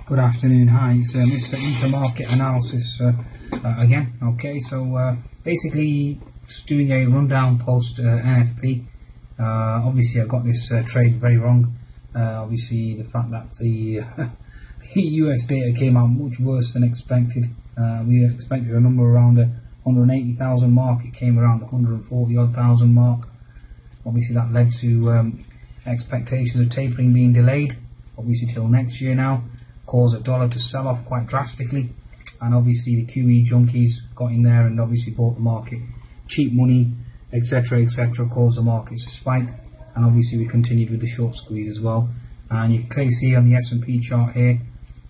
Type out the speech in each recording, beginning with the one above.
Good afternoon. Hi, it's Mr. Intermarket Analysis again. Okay, so basically just doing a rundown post NFP. Obviously I got this trade very wrong. Obviously the fact that the US data came out much worse than expected. We expected a number around the 180,000 mark. It came around the 140 odd thousand mark. Obviously that led to expectations of tapering being delayed, obviously till next year now. Caused a dollar to sell off quite drastically, and obviously the QE junkies got in there and obviously bought the market. Cheap money, etc., etc., caused the markets to spike, and obviously we continued with the short squeeze as well. And you can clearly see on the S&P chart here,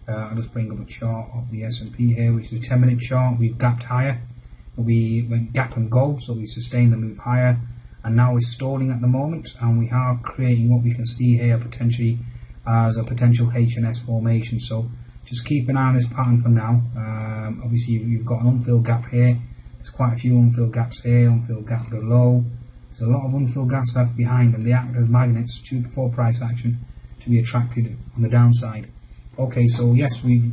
I'll just bring up a chart of the S&P here, which is a 10-minute chart. We've gapped higher, we went gap and go, so we sustained the move higher, and now we're stalling at the moment, and we are creating what we can see here potentially as a potential H&S formation. So just keep an eye on this pattern for now. Obviously you've got an unfilled gap here. There's quite a few unfilled gaps here, unfilled gap below. There's a lot of unfilled gaps left behind, and they act as magnets for price action to be attracted on the downside. Okay, so yes, we've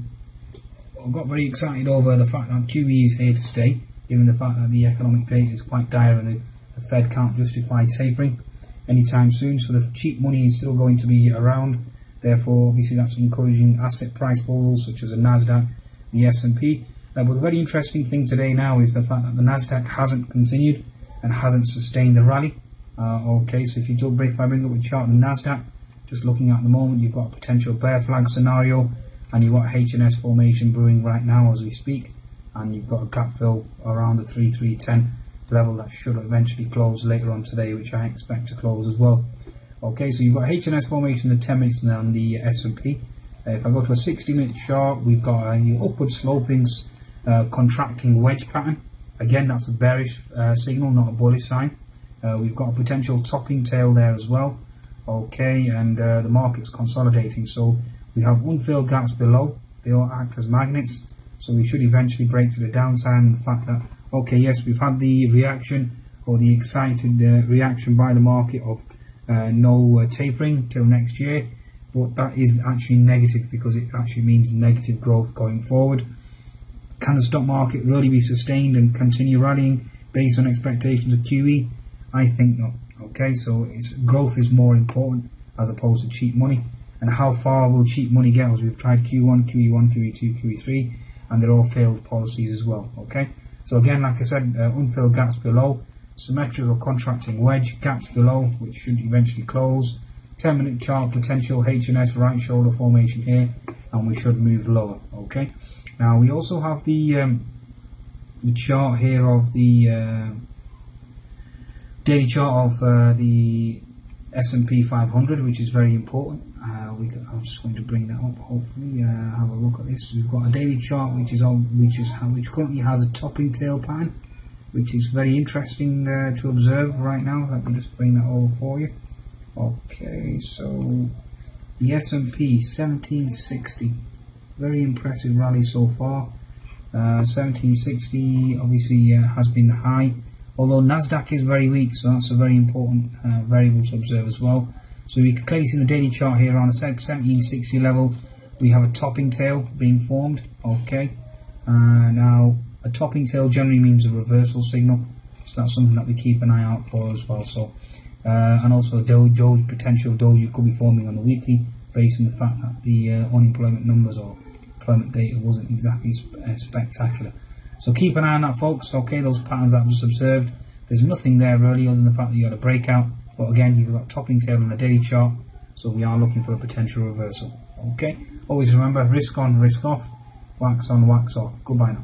got very excited over the fact that QE is here to stay, given the fact that the economic data is quite dire and the Fed can't justify tapering anytime soon. So the cheap money is still going to be around. Therefore, obviously that's encouraging asset price bubbles such as the Nasdaq, the S&P. But the very interesting thing today now is the fact that the Nasdaq hasn't continued and hasn't sustained the rally. Okay, so if I bring up a chart of the Nasdaq, just looking at the moment, you've got a potential bear flag scenario, and you've got a H&S formation brewing right now as we speak, and you've got a gap fill around the 3310 level that should eventually close later on today, which I expect to close as well. Okay, so you've got H&S formation in the 10 minutes now on the S&P. If I go to a 60-minute chart, we've got an upward sloping contracting wedge pattern. Again, that's a bearish signal, not a bullish sign. We've got a potential topping tail there as well. Okay, and the market's consolidating. So we have unfilled gaps below. They all act as magnets. So we should eventually break to the downside. And the fact that, okay, yes, we've had the reaction, or the excited reaction by the market of no tapering till next year, but that is actually negative because it actually means negative growth going forward. Can the stock market really be sustained and continue rallying based on expectations of QE? I think not. Okay, so growth is more important as opposed to cheap money. And how far will cheap money get us? We've tried QE1, QE2, QE3, and they're all failed policies as well. Okay, so again, like I said, unfilled gaps below, symmetrical contracting wedge, gaps below, which should eventually close. 10-minute chart, potential H&S right shoulder formation here, and we should move lower. Okay, now we also have the chart here of the daily chart of the S&P 500, which is very important. I'm just going to bring that up. Hopefully, have a look at this. We've got a daily chart which currently has a topping tail pattern, which is very interesting to observe right now. Let me just bring that over for you. Okay, so the S&P 1760, very impressive rally so far. 1760 obviously has been the high, although Nasdaq is very weak, so that's a very important variable to observe as well. So we can clearly see the daily chart here on a 1760 level. We have a topping tail being formed. Okay, now a topping tail generally means a reversal signal, so that's something that we keep an eye out for as well. So, and also potential doji could be forming on the weekly, based on the fact that the unemployment numbers or employment data wasn't exactly spectacular. So keep an eye on that, folks. Okay, those patterns that I've just observed, there's nothing there really other than the fact that you got a breakout. But again, you've got topping tail on the daily chart, so we are looking for a potential reversal. Okay, always remember, risk on, risk off, wax on, wax off. Goodbye now.